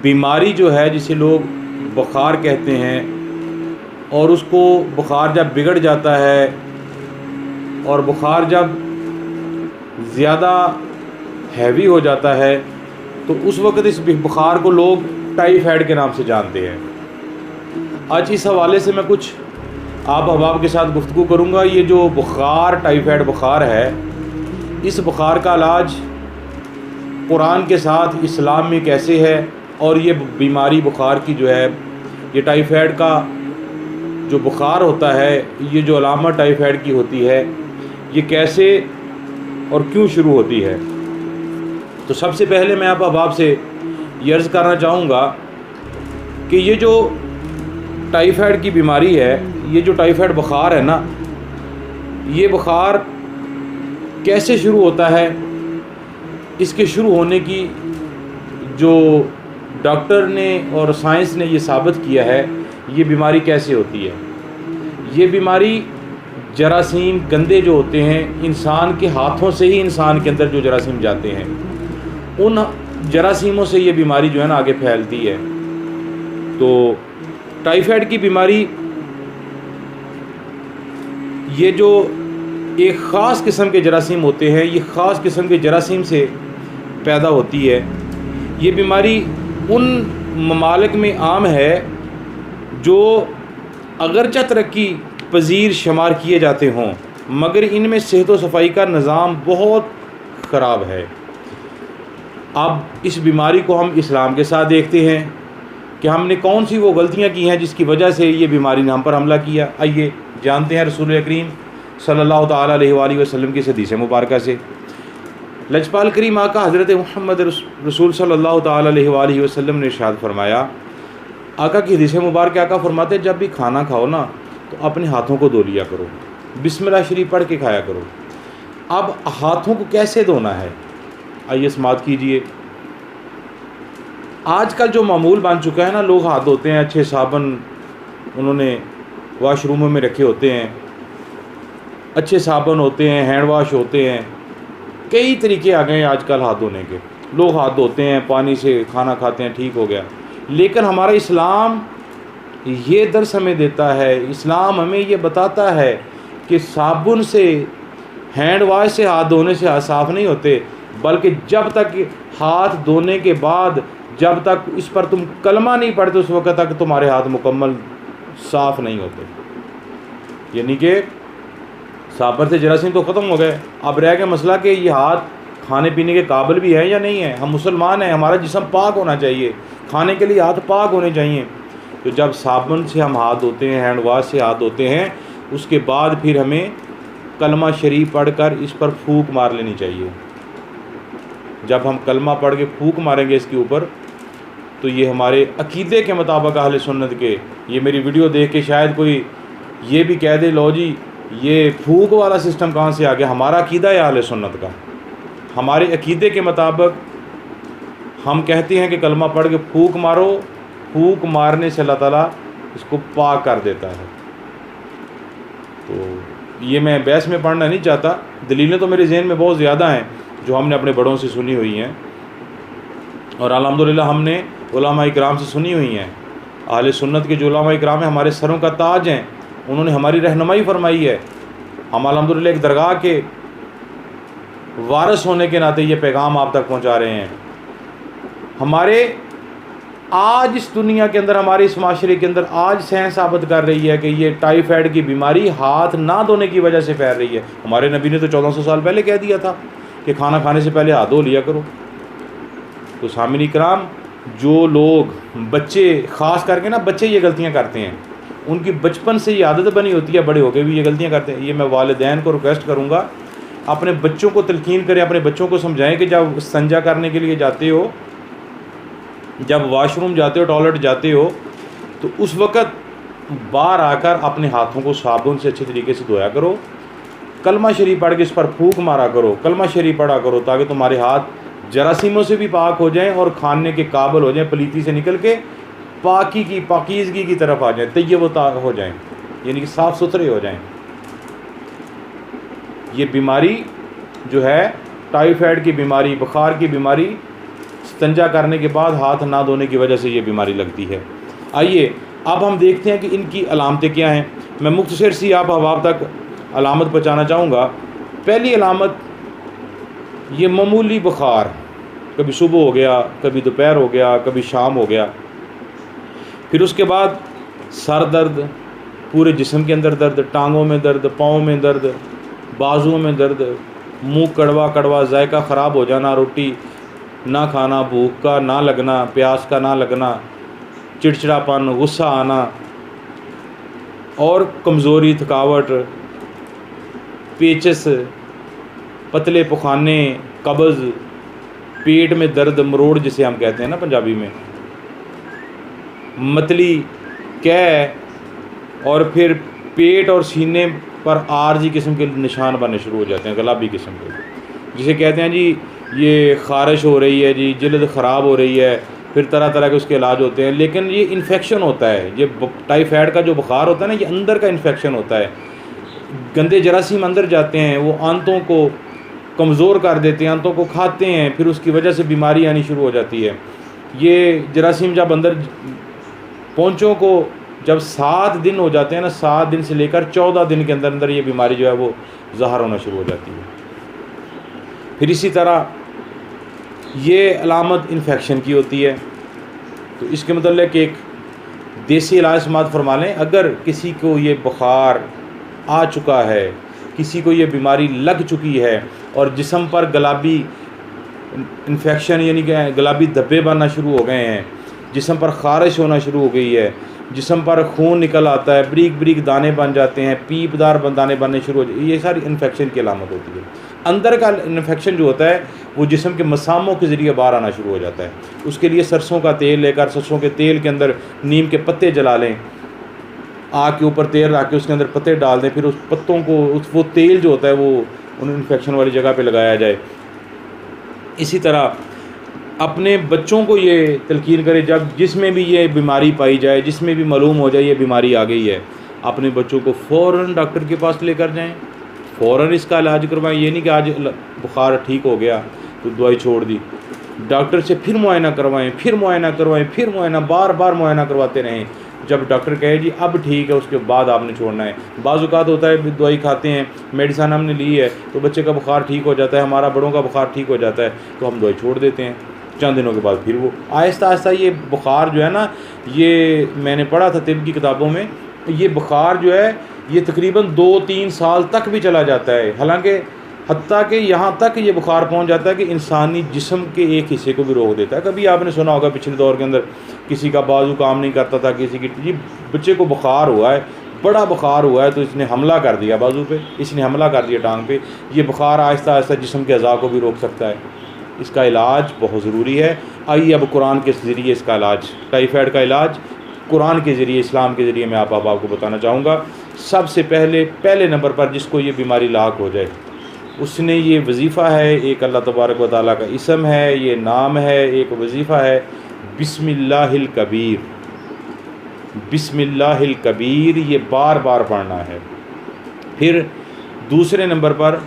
बीमारी जो है जिसे लोग बुखार कहते हैं, और उसको बुखार जब बिगड़ जाता है और बुखार जब ज़्यादा हैवी हो जाता है तो उस वक़्त इस बुखार को लोग टाइफाइड के नाम से जानते हैं। आज इस हवाले से मैं कुछ आप अहबाब के साथ गुफ्तगू करूँगा। ये जो बुखार टाइफाइड बुखार है, इस बुखार का इलाज कुरान के साथ इस्लाम में कैसे है, और ये बीमारी बुखार की जो है, ये टाइफाइड का जो बुखार होता है, ये जो अलामत टाइफाइड की होती है, ये कैसे और क्यों शुरू होती है। तो सबसे पहले मैं आप अहबाब से ये अर्ज़ करना चाहूँगा कि ये जो टाइफाइड की बीमारी है, ये जो टाइफाइड बुखार है ना, ये बुखार कैसे शुरू होता है, इसके शुरू होने की जो डॉक्टर ने और साइंस ने ये साबित किया है, ये बीमारी कैसे होती है। ये बीमारी जरासीम गंदे जो होते हैं, इंसान के हाथों से ही इंसान के अंदर जो जरासीम जाते हैं, उन जरासीमों से ये बीमारी जो है ना आगे फैलती है। तो टाइफाइड की बीमारी ये जो एक ख़ास किस्म के जरासीम होते हैं, ये ख़ास किस्म के जरासीम से पैदा होती है। ये बीमारी उन ममालिक में आम है जो अगरचे तरक्की पजीर शुमार किए जाते हों, मगर इनमें सेहत व सफाई का निज़ाम बहुत ख़राब है। अब इस बीमारी को हम इस्लाम के साथ देखते हैं कि हमने कौन सी वो गलतियां की हैं जिसकी वजह से ये बीमारी ने हम पर हमला किया। आइए जानते हैं रसूल करीम सल्लल्लाहु ताला अलैहि वसल्लम की हदीस मुबारक से। लजपाल करीम आका हज़रत मोहम्मद रसूल सल्लल्लाहु ताला अलैहि वसल्लम ने इरशाद फरमाया, आका की हदीस मुबारक आका फरमाते, जब भी खाना खाओ ना तो अपने हाथों को धो लिया करो, बिस्मिल्लाह शरीफ पढ़ के खाया करो। अब हाथों को कैसे धोना है, आइए समात कीजिए। आजकल जो मामूल बन चुका है ना, लोग हाथ धोते हैं, अच्छे साबुन उन्होंने वाशरूमों में रखे होते हैं, अच्छे साबुन होते हैं, हैंड वाश होते हैं, कई तरीके आ गए हैं आजकल हाथ धोने के। लोग हाथ धोते हैं, पानी से खाना खाते हैं, ठीक हो गया। लेकिन हमारा इस्लाम ये दर्स हमें देता है, इस्लाम हमें ये बताता है कि साबुन से, हैंड वाश से हाथ धोने से हाथ साफ़ नहीं होते, बल्कि जब तक हाथ धोने के बाद, जब तक इस पर तुम कलमा नहीं पढ़ते, उस वक्त तक तुम्हारे हाथ मुकम्मल साफ़ नहीं होते। यानी कि साबर से जरासीम तो ख़त्म हो गए, अब रह गया मसला कि ये हाथ खाने पीने के काबिल भी है या नहीं है। हम मुसलमान हैं, हमारा जिस्म पाक होना चाहिए, खाने के लिए हाथ पाक होने चाहिए। तो जब साबुन से हम हाथ धोते हैं, हैंड वाश से हाथ धोते हैं, उसके बाद फिर हमें कलमा शरीफ पढ़कर इस पर फूंक मार लेनी चाहिए। जब हम कलमा पढ़ के फूंक मारेंगे इसके ऊपर, तो ये हमारे अकीदे के मुताबिक अहले सुन्नत के, ये मेरी वीडियो देख के शायद कोई ये भी कह दे, लो जी ये फूंक वाला सिस्टम कहाँ से आ गया। हमारा अकीदा है अहले सुन्नत का, हमारे अकीदे के मुताबिक हम कहते हैं कि कलमा पढ़ के फूंक मारो, फूंक मारने से अल्लाह ताला इसको पाक कर देता है। तो ये मैं बहस में पढ़ना नहीं चाहता, दलीलें तो मेरे जहन में बहुत ज़्यादा हैं जो हमने अपने बड़ों से सुनी हुई हैं, और अल्हम्दुलिल्लाह हमने उलमा इकराम से सुनी हुई हैं। अहले सुन्नत के जो उलमा इकराम हैं, हमारे सरों का ताज हैं, उन्होंने हमारी रहनुमाई फरमाई है। हम अल्हम्दुलिल्लाह एक दरगाह के वारिस होने के नाते ये पैगाम आप तक पहुंचा रहे हैं। हमारे आज इस दुनिया के अंदर, हमारे इस माशरे के अंदर आज साइंस साबित कर रही है कि ये टाइफाइड की बीमारी हाथ ना धोने की वजह से फैल रही है। हमारे नबी ने तो 1400 साल पहले कह दिया था कि खाना खाने से पहले हाथ धो लिया करो। तो सामिन कराम, जो लोग बच्चे, ख़ास करके ना बच्चे ये गलतियाँ करते हैं, उनकी बचपन से ये आदत बनी होती है, बड़े होकर भी ये गलतियाँ करते हैं। ये मैं वालिदैन को रिक्वेस्ट करूँगा, अपने बच्चों को तलकीन करें, अपने बच्चों को समझाएं कि जब संजा करने के लिए जाते हो, जब वॉशरूम जाते हो, टॉयलेट जाते हो, तो उस वक़्त बाहर आकर अपने हाथों को साबुन से अच्छे तरीके से धोया करो, कलमा शरीफ पढ़ के इस पर फूंक मारा करो, कलमा शरीफ पढ़ा करो, ताकि तुम्हारे हाथ जरासीमों से भी पाक हो जाएं और खाने के काबिल हो जाएं, पलीती से निकल के पाकीज़गी की तरफ आ जाएं, तैयब हो जाएं, यानी कि साफ़ सुथरे हो जाएं। ये बीमारी जो है टाइफाइड की बीमारी, बुखार की बीमारी, इस्तिंजा करने के बाद हाथ ना धोने की वजह से ये बीमारी लगती है। आइए अब हम देखते हैं कि इनकी अलामतें क्या हैं। मैं मुख्तसर सी आप अहबाब तक अलामत पहुँचाना चाहूँगा। पहली अलामत, ये मामूली बुखार, कभी सुबह हो गया, कभी दोपहर हो गया, कभी शाम हो गया। फिर उसके बाद सर दर्द, पूरे जिस्म के अंदर दर्द, टांगों में दर्द, पाँव में दर्द, बाजुओं में दर्द, मुंह कड़वा कड़वा, जायका ख़राब हो जाना, रोटी ना खाना, भूख का ना लगना, प्यास का ना लगना, चिड़चिड़ापन, गुस्सा आना और कमज़ोरी, थकावट, पेचस, पतले पखाने, कब्ज़, पेट में दर्द, मरोड़ जिसे हम कहते हैं ना पंजाबी में, मतली, कै, और फिर पेट और सीने पर आरजी किस्म के निशान बनने शुरू हो जाते हैं, गुलाबी किस्म के, जिसे कहते हैं जी ये ख़ारिश हो रही है, जी जल्द ख़राब हो रही है। फिर तरह तरह के उसके इलाज होते हैं, लेकिन ये इन्फेक्शन होता है। ये टाइफाइड का जो बुखार होता है ना, ये अंदर का इन्फेक्शन होता है। गंदे जरासीम अंदर जाते हैं, वो आंतों को कमज़ोर कर देते हैं, आंतों को खाते हैं, फिर उसकी वजह से बीमारी आनी शुरू हो जाती है। ये जरासीम जब अंदर पहुँचों को जब 7 दिन हो जाते हैं ना, 7 दिन से लेकर 14 दिन के अंदर अंदर ये बीमारी जो है वो ज़ाहिर होना शुरू हो जाती है। फिर इसी तरह ये अलामत इन्फेक्शन की होती है। तो इसके मतलब एक देसी इलाज समात फरमा लें। अगर किसी को ये बुखार आ चुका है, किसी को ये बीमारी लग चुकी है और जिस्म पर गुलाबी इन्फेक्शन यानी कि गुलाबी धब्बे बनना शुरू हो गए हैं, जिस्म पर ख़ारिश होना शुरू हो गई है, जिस्म पर खून निकल आता है, ब्रीक ब्रीक दाने बन जाते हैं, पीपदार दाने बनने शुरू हो जाते हैं, ये सारी इन्फेक्शन की अलामत होती है। अंदर का इन्फेक्शन जो होता है वो जिस्म के मसामों के ज़रिए बाहर आना शुरू हो जाता है। उसके लिए सरसों का तेल लेकर, सरसों के तेल के अंदर नीम के पत्ते जला लें, आग के ऊपर तेल रख के उसके अंदर पत्ते डाल दें, फिर उस पत्तों को वो तेल जो होता है वो उन इन्फेक्शन वाली जगह पे लगाया जाए। इसी तरह अपने बच्चों को ये तलकीन करें, जब जिसमें भी ये बीमारी पाई जाए, जिसमें भी मालूम हो जाए ये बीमारी आ गई है, अपने बच्चों को फ़ौरन डॉक्टर के पास लेकर जाएं, फ़ौरन इसका इलाज करवाएं। ये नहीं कि आज बुखार ठीक हो गया तो दवाई छोड़ दी, डॉक्टर से फिर मुआयना करवाएं, फिर मुआयना करवाएं, फिर मुआयना, बार बार मुआयना करवाते रहें। जब डॉक्टर कहे जी अब ठीक है, उसके बाद आपने छोड़ना है। बाज़ औक़ात होता है दवाई खाते हैं, मेडिसन हमने ली है तो बच्चे का बुखार ठीक हो जाता है, हमारा बड़ों का बुखार ठीक हो जाता है, तो हम दवाई छोड़ देते हैं। चंद दिनों के बाद फिर वो आहिस्ता आहिस्ता ये बुखार जो है ना, ये मैंने पढ़ा था तिब की किताबों में, ये बुखार जो है ये तकरीबन 2-3 साल तक भी चला जाता है। हालांकि हत्ता कि यहाँ तक ये बुखार पहुँच जाता है कि इंसानी जिस्म के एक हिस्से को भी रोक देता है। कभी आपने सुना होगा पिछले दौर के अंदर किसी का बाजू काम नहीं करता था, किसी की जी बच्चे को बुखार हुआ है, बड़ा बुखार हुआ है, तो इसने हमला कर दिया बाजू पे, इसने हमला कर दिया टांग पे। ये बुखार आहिस्ता आहिस्ता जिस्म के अज़ा को भी रोक सकता है। इसका इलाज बहुत ज़रूरी है। आइए अब कुरान के ज़रिए इसका इलाज, टाइफाइड का इलाज कुरान के ज़रिए, इस्लाम के ज़रिए मैं आपको बताना चाहूँगा। सबसे पहले नंबर पर जिसको ये बीमारी लाक हो जाए, उसने ये वजीफ़ा है, एक अल्लाह तबारक व तआला का इसम है, ये नाम है, एक वजीफ़ा है, बिस्मिल्लाहिल कबीर। बिस्मिल्लाहिल कबीर ये बार बार पढ़ना है। फिर दूसरे नंबर पर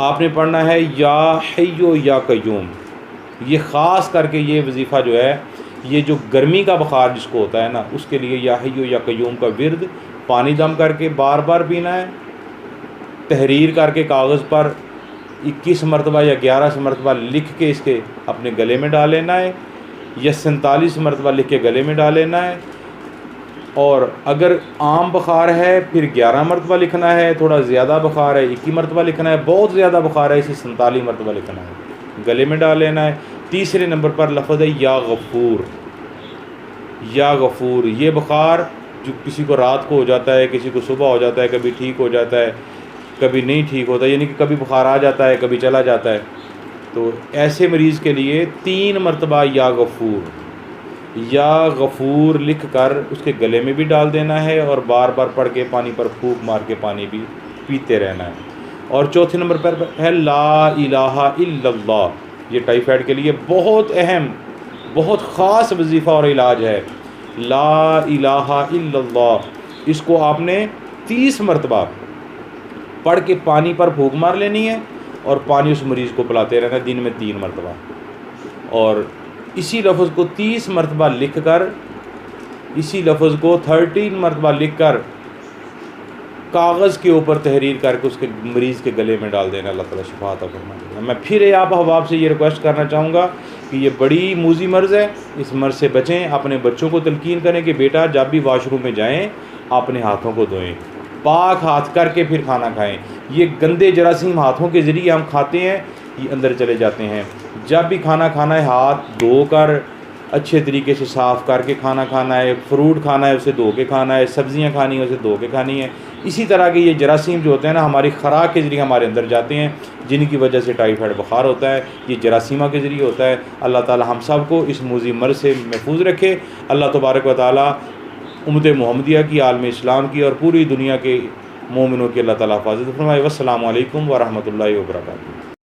आपने पढ़ना है या हय्यो या कय्यूम। ये ख़ास करके ये वजीफ़ा जो है, ये जो गर्मी का बुखार जिसको होता है ना, उसके लिए या हय्यो या कय्यूम का विर्द पानी दम करके बार बार पीना है। तहरीर करके कागज़ पर 21 मरतबा या 11 मरतबा लिख के इसके अपने गले में डाल लेना है, या 47 मरतबा लिख के गले में डाल लेना है। और अगर आम बुखार है फिर 11 मरतबा लिखना है, थोड़ा ज़्यादा बुखार है 21 मरतबा लिखना है, बहुत ज़्यादा बुखार है इसे 47 मरतबा लिखना है, गले में डाल लेना है। तीसरे नंबर पर लफ्ज़ है या गफ़ूर। या गफ़ूर ये बुखार जो किसी को रात को हो जाता है, किसी को सुबह हो जाता है, कभी ठीक हो जाता है, कभी नहीं ठीक होता, यानी कि कभी बुखार आ जाता है, कभी चला जाता है। तो ऐसे मरीज़ के लिए 3 मरतबा या गफ़ूर लिख कर उसके गले में भी डाल देना है, और बार बार पढ़ के पानी पर फूंक मार के पानी भी पीते रहना है। और चौथे नंबर पर है ला इलाहा इल्लल्लाह। ये टाइफाइड के लिए बहुत अहम, बहुत ख़ास वजीफ़ा और इलाज है, ला इलाहा इल्लल्लाह। इसको आपने 30 मरतबा पढ़ के पानी पर फूंक मार लेनी है, और पानी उस मरीज़ को पिलाते रहना दिन में 3 मरतबा। और इसी लफ्ज़ को 30 मरतबा लिख कर, इसी लफ्ज़ को 13 मरतबा लिख कर कागज़ के ऊपर तहरीर करके उसके मरीज़ के गले में डाल देना, अल्लाह ताला शिफा अता फरमाएगा। मैं फिर आप अहबाब से ये रिक्वेस्ट करना चाहूँगा कि ये बड़ी मूजी मर्ज़ है, इस मर्ज़ से बचें। अपने बच्चों को तलकीन करें कि बेटा जब भी वाशरूम में जाएँ अपने हाथों को धोएं, पाक हाथ करके फिर खाना खाएं। ये गंदे जरासीम हाथों के ज़रिए हम खाते हैं, ये अंदर चले जाते हैं। जब भी खाना खाना है हाथ धो कर अच्छे तरीके से साफ़ करके खाना खाना है। फ्रूट खाना है उसे धो के खाना है, सब्ज़ियाँ खानी है उसे धो के खानी है। इसी तरह के ये जरासीम जो होते हैं ना हमारी ख़ुराक के ज़रिए हमारे अंदर जाते हैं, जिनकी वजह से टाइफाइड बुखार होता है, ये जरासीमा के ज़रिए होता है। अल्लाह ताला हम सब को इस मूज़ी मर्ज़ से महफूज रखे। अल्लाह तबारक व तआला उम्मत मुहम्मदिया की, आलम इस्लाम की और पूरी दुनिया के मोमिनों की अल्लाह ताला हिफाज़त फरमाए। वस्सलामु अलैकुम व रहमतुल्लाहि व बरकातुहू।